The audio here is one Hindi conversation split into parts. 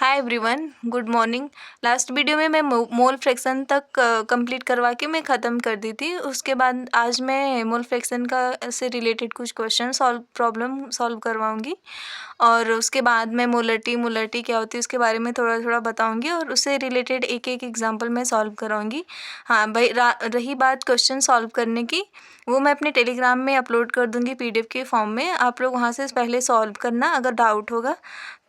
Hi everyone, good morning. Last video में मैं मोल फ्रैक्शन तक कंप्लीट करवा के मैं ख़त्म कर दी थी। उसके बाद आज मैं मोल फ्रैक्शन का से रिलेटेड कुछ क्वेश्चन प्रॉब्लम सॉल्व करवाऊँगी और उसके बाद मैं मोलरिटी क्या होती है उसके बारे में थोड़ा थोड़ा बताऊँगी और उससे रिलेटेड एक एक एग्जांपल मैं सॉल्व कराऊँगी। हाँ भाई, रही बात क्वेश्चन सॉल्व करने की, वो मैं अपने टेलीग्राम में अपलोड कर दूँगी पीडीएफ के फॉर्म में। आप लोग वहाँ से पहले सॉल्व करना, अगर डाउट होगा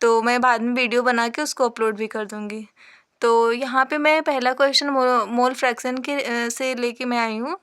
तो मैं बाद में वीडियो बना के उसको अपलोड भी कर दूँगी। तो यहाँ पे मैं पहला क्वेश्चन मोल फ्रैक्शन के से लेके मैं आई हूँ।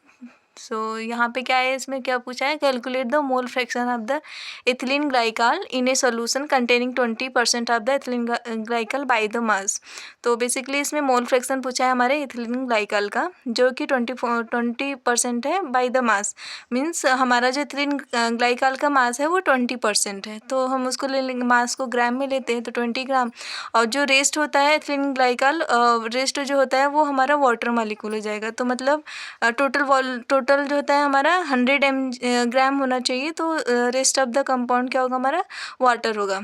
यहाँ पे क्या है, इसमें क्या पूछा है, calculate the mole fraction of the ethylene glycol in a solution containing 20% of the ethylene glycol by the mass. तो बेसिकली इसमें मोल फ्रैक्शन पूछा है हमारे एथिलीन ग्लाइकॉल का, जो कि 20% है बाय द मास। मीन्स हमारा जो एथिलीन ग्लाइकॉल का मास है वो 20% है, तो हम उसको ले लेंगे, मास को ग्राम में लेते हैं तो 20 ग्राम। और जो रेस्ट होता है एथिलीन ग्लाइकॉल, रेस्ट जो होता है वो हमारा वाटर मॉलिक्यूल हो जाएगा। तो मतलब टोटल जो होता है हमारा 100 ग्राम होना चाहिए, तो रेस्ट ऑफ द कंपाउंड क्या होगा, हमारा वाटर होगा।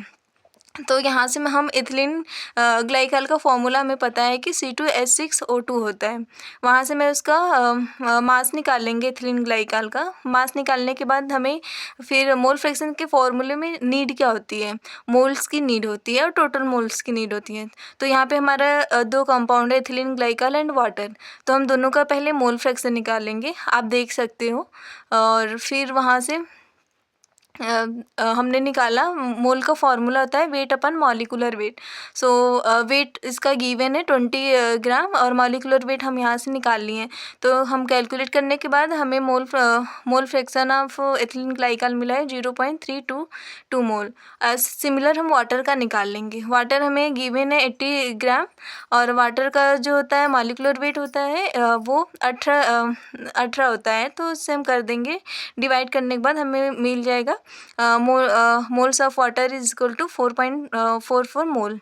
तो यहाँ से हम एथिलीन ग्लाइकॉल का फॉर्मूला हमें पता है कि C2H6O2 होता है। वहाँ से मैं उसका मास निकाल लेंगे, एथिलीन ग्लाइकॉल का मास निकालने के बाद हमें फिर मोल फ्रैक्शन के फॉर्मूले में नीड क्या होती है, मोल्स की नीड होती है और टोटल मोल्स की नीड होती है। तो यहाँ पे हमारा दो कंपाउंड है, एथिलीन ग्लाइकॉल एंड वाटर। तो हम दोनों का पहले मोल फ्रैक्शन निकाल लेंगे, आप देख सकते हो। और फिर वहाँ से हमने निकाला, मोल का फॉर्मूला होता है वेट अपन मॉलिकुलर वेट। वेट इसका गिवन है 20 ग्राम और मॉलिकुलर वेट हम यहाँ से निकाल लिए हैं। तो हम कैलकुलेट करने के बाद हमें मोल फ्रैक्शन ऑफ एथिलीन ग्लाइकॉल मिला है 0.322 मोल। सिमिलर हम वाटर का निकाल लेंगे। वाटर हमें गिवन है 80 ग्राम और वाटर का जो होता है मॉलिकुलर वेट होता है वो 18 होता है। तो उससे हम कर देंगे, डिवाइड करने के बाद हमें मिल जाएगा moles of water is equal to 4.44 mole.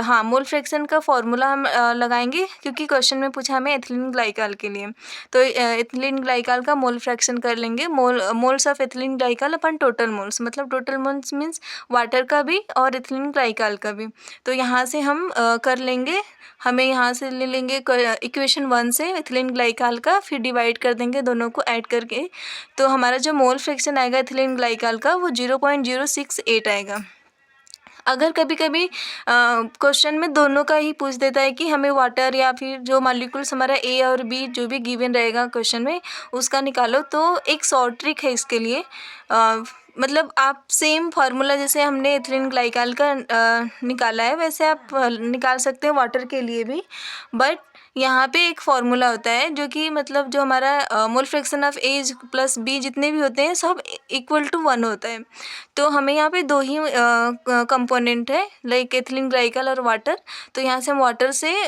हाँ, मोल फ्रैक्शन का फॉर्मूला हम लगाएंगे क्योंकि क्वेश्चन में पूछा हमें एथिलीन ग्लाइकॉल के लिए। तो एथिलीन ग्लाइकॉल का मोल फ्रैक्शन कर लेंगे, moles of ethylene glycol upon total moles, मतलब टोटल मोल्स मीन्स वाटर का भी और एथिलीन ग्लाइकॉल का भी। तो यहाँ से हम कर लेंगे, हमें यहाँ से ले लेंगे इक्वेशन 1 से एथिलीन ग्लाइकॉल का, फिर डिवाइड कर देंगे दोनों को ऐड करके। तो हमारा जो मोल फ्रैक्शन आएगा एथिलीन ग्लाइकॉल का वो 0.068 आएगा। अगर कभी कभी क्वेश्चन में दोनों का ही पूछ देता है कि हमें वाटर या फिर जो मॉलिक्यूल्स हमारा ए और बी जो भी गिवन रहेगा क्वेश्चन में उसका निकालो, तो एक शॉर्ट ट्रिक है इसके लिए। मतलब आप सेम फार्मूला जैसे हमने एथिलीन ग्लाइकॉल का निकाला है वैसे आप निकाल सकते हैं वाटर के लिए भी। बट यहाँ पे एक फार्मूला होता है जो कि मतलब जो हमारा mole fraction of A plus B जितने भी होते हैं सब इक्वल टू 1 होता है। तो हमें यहाँ पे दो ही कंपोनेंट है, लाइक एथिलीन ग्लाइकॉल और वाटर। तो यहाँ से हम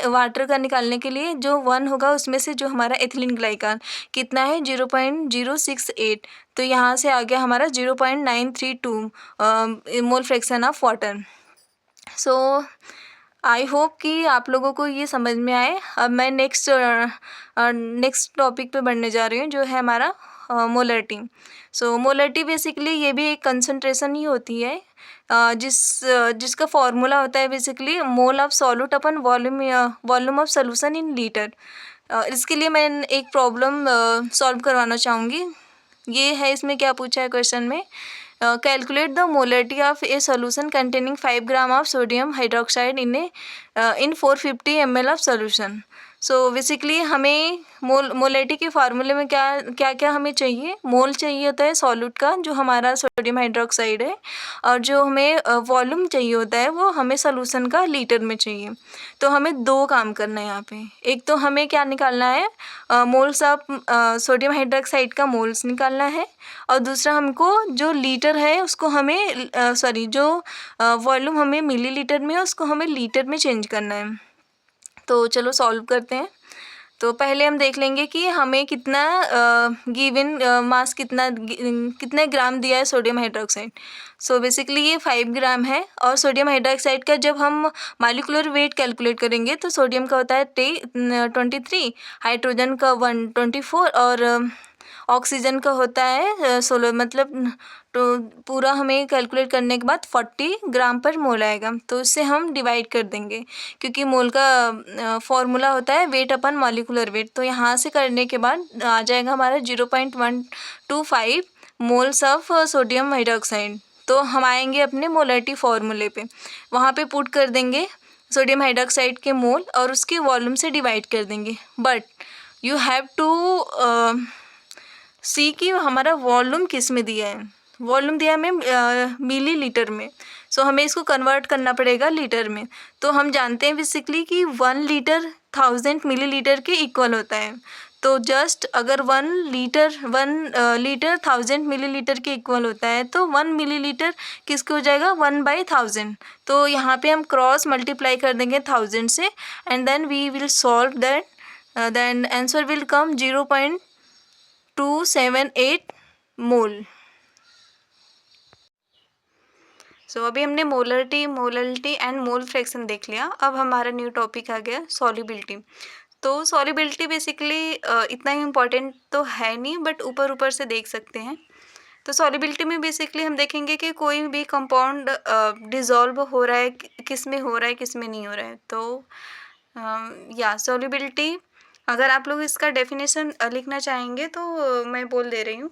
वाटर का निकालने के लिए जो 1 होगा उसमें से जो हमारा एथिलीन ग्लाइकॉल कितना है 0.068, तो यहाँ से आ गया हमारा 0.932 मोल fraction of water. I hope कि आप लोगों को ये समझ में आए। अब मैं नेक्स्ट टॉपिक पे बढ़ने जा रही हूँ जो है हमारा मोलरिटी। मोलरिटी बेसिकली ये भी एक कंसंट्रेशन ही होती है जिसका फॉर्मूला होता है basically mole of solute upon volume of solution in litre. इसके लिए मैं एक प्रॉब्लम सॉल्व करवाना चाहूँगी। ये है, इसमें क्या पूछा है क्वेश्चन में, calculate the molarity of a solution containing 5 gram of sodium hydroxide in 450 ml of solution. Basically हमें मोलरिटी के फार्मूले में क्या हमें चाहिए, मोल चाहिए होता है सॉल्यूट का जो हमारा सोडियम हाइड्रोक्साइड है, और जो हमें वॉल्यूम चाहिए होता है वो हमें सोल्यूशन का लीटर में चाहिए। तो हमें दो काम करना है यहाँ पे। एक तो हमें क्या निकालना है, मोल्स ऑफ सोडियम हाइड्रोक्साइड का मोल्स निकालना है, और दूसरा हमको जो लीटर है उसको हमें जो वॉल्यूम हमें मिलीलीटर में है उसको हमें लीटर में चेंज करना है। तो चलो सॉल्व करते हैं। तो पहले हम देख लेंगे कि हमें कितना गिवन मास कितने ग्राम दिया है सोडियम हाइड्रोक्साइड। बेसिकली ये 5 ग्राम है, और सोडियम हाइड्रोक्साइड का जब हम मॉलिक्यूलर वेट कैलकुलेट करेंगे तो सोडियम का होता है 23, हाइड्रोजन का 124 ऑक्सीजन का होता है 16 मतलब तो पूरा हमें कैलकुलेट करने के बाद 40 ग्राम पर मोल आएगा। तो इससे हम डिवाइड कर देंगे क्योंकि मोल का फॉर्मूला होता है वेट अपन मॉलिक्यूलर वेट। तो यहाँ से करने के बाद आ जाएगा हमारा 0.125 मोल्स ऑफ सोडियम हाइड्रोक्साइड। तो हम आएंगे अपने मोलरिटी फार्मूले पे, वहाँ पे पुट कर देंगे सोडियम हाइड्रोक्साइड के मोल और उसके वॉल्यूम से डिवाइड कर देंगे। बट यू हैव टू सी कि हमारा वॉल्यूम किस में दिया है। वॉल्यूम दिया है हमें मिलीलीटर में, सो हमें इसको कन्वर्ट करना पड़ेगा लीटर में। तो हम जानते हैं बेसिकली कि 1 लीटर 1000 मिलीलीटर के इक्वल होता है। तो जस्ट अगर 1 लीटर 1000 मिलीलीटर के इक्वल होता है तो 1 मिलीलीटर किसके हो जाएगा 1/1000। तो यहाँ पे हम क्रॉस मल्टीप्लाई कर देंगे 1000 से and then we will solve that, then answer will come 0.278 mole. So अभी हमने मोलरिटी एंड मोल फ्रैक्शन देख लिया। अब हमारा न्यू टॉपिक आ गया सॉल्युबिलिटी। तो सॉल्युबिलिटी बेसिकली इतना इम्पॉर्टेंट तो है नहीं, बट ऊपर ऊपर से देख सकते हैं। तो सॉल्युबिलिटी में बेसिकली हम देखेंगे कि कोई भी कंपाउंड डिज़ोल्व हो रहा है, किस में हो रहा है किस में नहीं हो रहा है। तो या सॉल्युबिलिटी अगर आप लोग इसका डेफिनेशन लिखना चाहेंगे तो मैं बोल दे रही हूँ।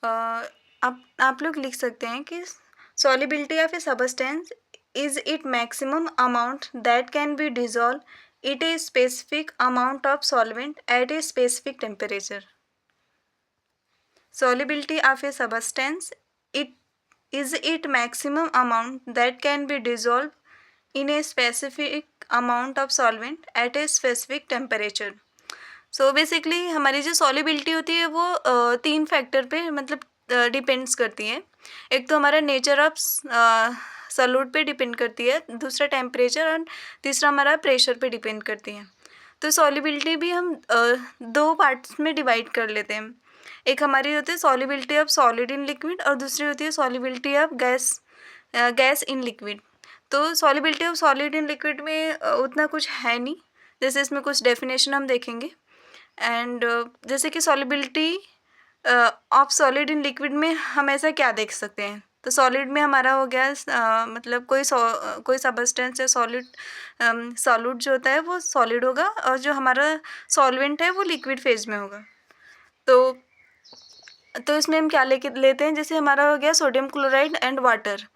आप लोग लिख सकते हैं कि solubility of a substance is its maximum amount that can be dissolved at a specific amount of solvent at a specific temperature. Solubility of a substance is its maximum amount that can be dissolved in a specific amount of solvent at a specific temperature. So basically हमारी जो सॉल्युबिलिटी होती है वो 3 फैक्टर पे मतलब डिपेंड्स करती है। एक तो हमारा नेचर ऑफ सॉल्यूट पे डिपेंड करती है, दूसरा टेम्परेचर और तीसरा हमारा प्रेशर पे डिपेंड करती है। तो सॉल्युबिलिटी भी हम 2 पार्ट्स में डिवाइड कर लेते हैं। एक हमारी होती है solubility of solid in liquid और दूसरी होती है solubility of gas in liquid. तो solubility of solid in liquid में उतना कुछ है नहीं, जैसे इसमें कुछ डेफिनेशन हम देखेंगे। एंड जैसे कि solubility of solid in liquid में हम ऐसा क्या देख सकते हैं। तो सॉलिड में हमारा हो गया मतलब कोई सबस्टेंस या सॉल्यूट जो होता है वो सॉलिड होगा और जो हमारा सॉल्वेंट है वो लिक्विड फेज में होगा। तो इसमें हम क्या लेते हैं, जैसे हमारा हो गया सोडियम क्लोराइड एंड वाटर,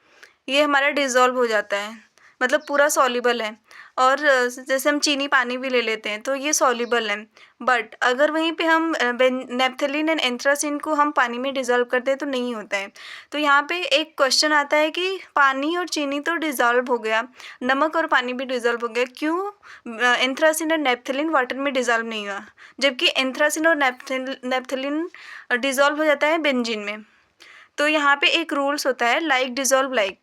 ये हमारा डिज़ोल्व हो जाता है मतलब पूरा सॉल्युबल है। और जैसे हम चीनी पानी भी ले लेते हैं तो ये सॉल्युबल है। बट अगर वहीं पे हम नेप्थलीन एंड एंथ्रासिन को हम पानी में डिज़ोल्व करते हैं तो नहीं होता है। तो यहाँ पे एक क्वेश्चन आता है कि पानी और चीनी तो डिज़ोल्व हो गया, नमक और पानी भी डिज़ोल्व हो गया, क्यों एंथ्रासिन और नेप्थलीन वाटर में डिज़ोल्व नहीं हुआ, जबकि एंथ्रासिन और नेप्थलीन डिज़ोल्व हो जाता है बेंजीन में। तो यहाँ पे एक रूल्स होता है लाइक डिज़ोल्व लाइक।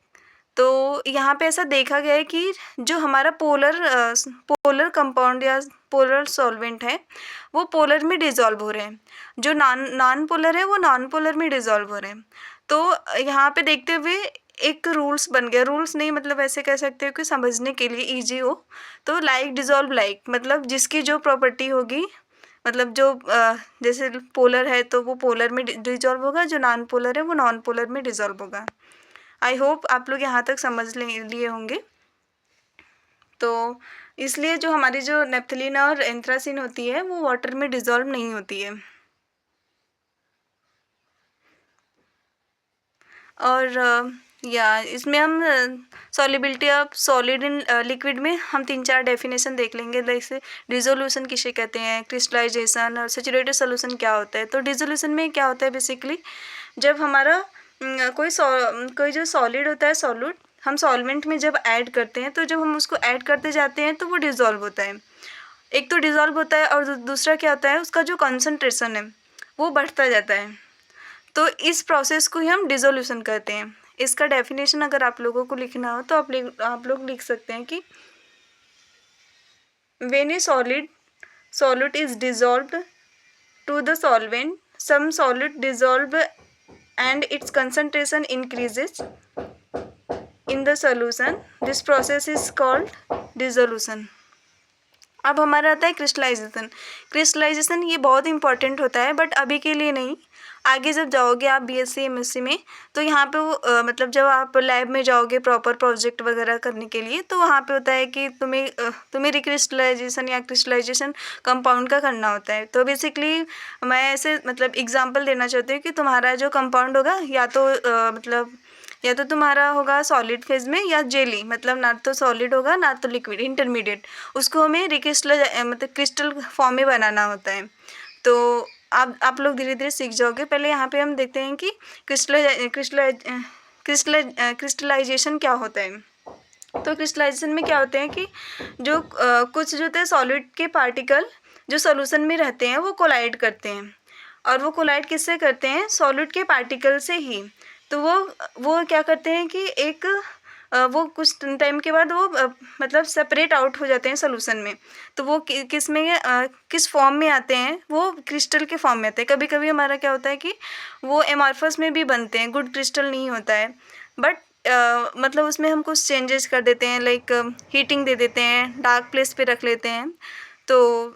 तो यहाँ पे ऐसा देखा गया है कि जो हमारा पोलर कंपाउंड या पोलर सॉल्वेंट है वो पोलर में डिज़ोल्व हो रहे हैं, जो नॉन पोलर है वो नॉन पोलर में डिज़ोल्व हो रहे हैं। तो यहाँ पे देखते हुए एक रूल्स बन गया, रूल्स नहीं मतलब ऐसे कह सकते हो कि समझने के लिए ईजी हो। तो लाइक डिज़ोल्व लाइक मतलब जिसकी जो प्रॉपर्टी होगी, मतलब जो जैसे पोलर है तो वो पोलर में डिज़ोल्व होगा, जो नॉन पोलर है वो नॉन पोलर में डिज़ोल्व होगा। आई होप आप लोग यहाँ तक समझ लिए होंगे। तो इसलिए जो हमारी जो नेप्थलीन और एंथ्रासिन होती है वो वाटर में डिज़ोल्व नहीं होती है। और या इसमें हम solubility of solid in liquid में हम 3-4 डेफिनेशन देख लेंगे, जैसे डिसोल्यूशन किसे कहते हैं, क्रिस्टलाइजेशन और सैचुरेटेड सॉल्यूशन क्या होता है। तो डिसोल्यूशन में क्या होता है बेसिकली, जब हमारा कोई जो सॉलिड होता है सॉल्यूट, हम सॉल्वेंट में जब ऐड करते हैं तो जब हम उसको ऐड करते जाते हैं तो वो डिज़ोल्व होता है। एक तो डिज़ोल्व होता है और दूसरा क्या होता है, उसका जो कंसंट्रेशन है वो बढ़ता जाता है। तो इस प्रोसेस को ही हम डिसोल्यूशन कहते हैं। इसका डेफिनेशन अगर आप लोगों को लिखना हो तो आप लोग लिख सकते हैं कि when A solute is dissolved to the solvent, some solute dissolve and its concentration increases in the solution. This process is called dissolution. अब हमारा आता है क्रिस्टलाइजेशन। क्रिस्टलाइजेशन ये बहुत इंपॉर्टेंट होता है, बट अभी के लिए नहीं। आगे जब जाओगे आप बीएससी एमएससी में, तो यहाँ पे वो मतलब जब आप लैब में जाओगे प्रॉपर प्रोजेक्ट वगैरह करने के लिए, तो वहाँ पे होता है कि तुम्हें रिक्रिस्टलाइजेशन या क्रिस्टलाइजेशन कंपाउंड का करना होता है। तो बेसिकली मैं ऐसे मतलब एग्जांपल देना चाहती हूँ कि तुम्हारा जो कंपाउंड होगा या तो तुम्हारा होगा सॉलिड फेज में या जेली, मतलब ना तो सॉलिड होगा ना तो लिक्विड, इंटरमीडिएट। उसको हमें मतलब क्रिस्टल फॉर्म में बनाना होता है। तो आप लोग धीरे धीरे सीख जाओगे। पहले यहाँ पे हम देखते हैं कि क्रिस्टलाइजेशन क्या होता है। तो क्रिस्टलाइजेशन में क्या होते हैं कि जो कुछ जो होते हैं सॉलिड के पार्टिकल जो सॉल्यूशन में रहते हैं वो कोलाइड करते हैं। और वो कोलाइड किससे करते हैं? सॉलिड के पार्टिकल से ही। तो वो क्या करते हैं कि वो कुछ टाइम के बाद वो मतलब सेपरेट आउट हो जाते हैं सॉल्यूशन में। तो वो किस में किस फॉर्म में आते हैं? वो क्रिस्टल के फॉर्म में आते हैं। कभी कभी हमारा क्या होता है कि वो एमॉर्फस में भी बनते हैं, गुड क्रिस्टल नहीं होता है, बट मतलब उसमें हम कुछ चेंजेस कर देते हैं, लाइक हीटिंग दे देते हैं, डार्क प्लेस पे रख लेते हैं, तो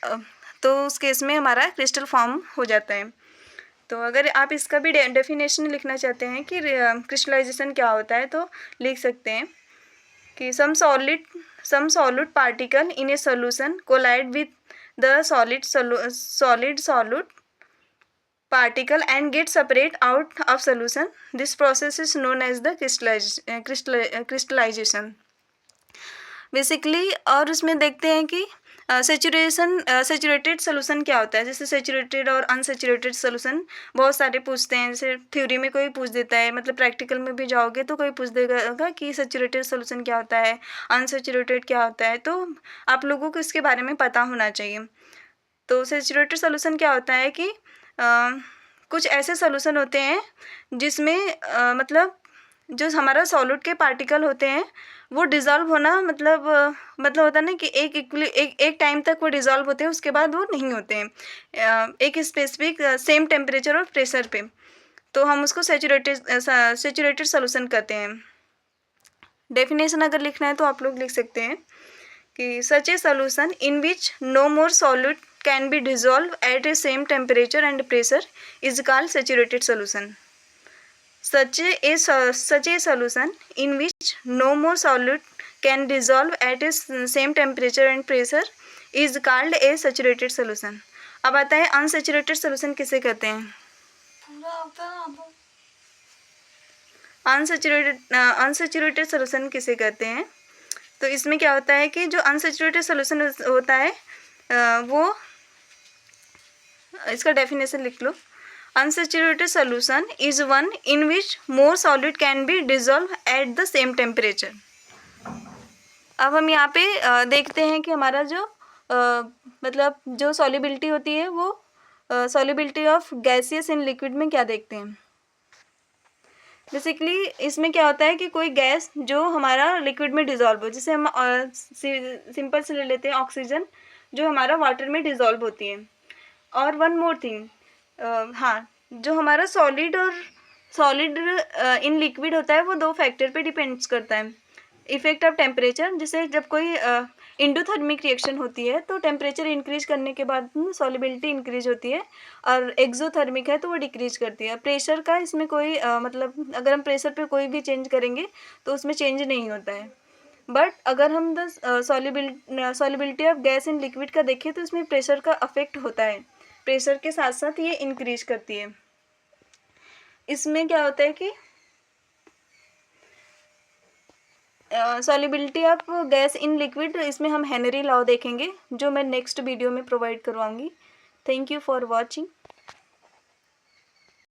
अ, तो उस केस में हमारा क्रिस्टल फॉर्म हो जाता है। तो अगर आप इसका भी डेफिनेशन लिखना चाहते हैं कि क्रिस्टलाइजेशन क्या होता है, तो लिख सकते हैं कि some solid particle in a solution colloid with the solid particle and get separate out of solution. This process is known as the crystallization. Basically और उसमें देखते हैं कि सेचुरेटेड सोल्यूशन क्या होता है। जैसे सेचुरेटेड और अनसेचुरेटेड सोल्यूशन बहुत सारे पूछते हैं। जैसे थ्योरी में कोई पूछ देता है, मतलब प्रैक्टिकल में भी जाओगे तो कोई पूछ देगा कि सेचुरेटेड सोल्यूशन क्या होता है, अनसेचुरेटेड क्या होता है। तो आप लोगों को इसके बारे में पता होना चाहिए। तो सेचुरेटेड सोल्यूशन क्या होता है कि कुछ ऐसे सोल्यूशन होते हैं जिसमें जो हमारा सॉलिड के पार्टिकल होते हैं वो डिज़ोल्व होना मतलब होता है ना कि एक टाइम तक वो डिज़ोल्व होते हैं, उसके बाद वो नहीं होते हैं एक स्पेसिफिक सेम टेम्परेचर और प्रेशर पे। तो हम उसको सेचुरेटेड सोल्यूशन कहते हैं। डेफिनेशन अगर लिखना है तो आप लोग लिख सकते हैं कि such a solution in which no more solid can be dissolved at a same temperature and pressure is called saturated solution. Such a solution in which no more solid can dissolve at a same temperature and pressure is called a saturated solution. अब आता है अनसेचुरेटेड सोल्यूशन किसे कहते हैं? अनसेचुरेटेड सोल्यूशन किसे कहते हैं? तो इसमें क्या होता है कि जो अनसेचुरेटेड सोल्यूशन होता है वो इसका डेफिनेशन लिख लो। Unsaturated solution is one in which more solid can be dissolve at the same temperature. अब हम यहाँ पे देखते हैं कि हमारा जो मतलब जो सॉल्युबिलिटी होती है वो solubility of gaseous in liquid में क्या देखते हैं। बेसिकली इसमें क्या होता है कि कोई गैस जो हमारा लिक्विड में डिजोल्व हो, जैसे हम सिंपल से ले लेते हैं ऑक्सीजन जो हमारा वाटर में डिजोल्व होती है। और वन मोर थिंग, हाँ, जो हमारा सॉलिड इन लिक्विड होता है वो दो फैक्टर पे डिपेंड्स करता है। इफेक्ट ऑफ टेम्परेचर, जैसे जब कोई इंडोथर्मिक रिएक्शन होती है तो टेम्परेचर इंक्रीज करने के बाद सॉल्युबिलिटी इंक्रीज होती है, और एक्सोथर्मिक है तो वो डिक्रीज करती है। प्रेशर का इसमें कोई मतलब अगर हम प्रेशर पे कोई भी चेंज करेंगे तो उसमें चेंज नहीं होता है। बट अगर हम the solubility of gas in liquid का देखें तो इसमें प्रेशर का अफेक्ट होता है, प्रेशर के साथ साथ ये इंक्रीज करती है। इसमें क्या होता है कि solubility of gas in liquid, इसमें हम हेनरी लॉ देखेंगे जो मैं नेक्स्ट वीडियो में प्रोवाइड करवाऊंगी। Thank you for watching.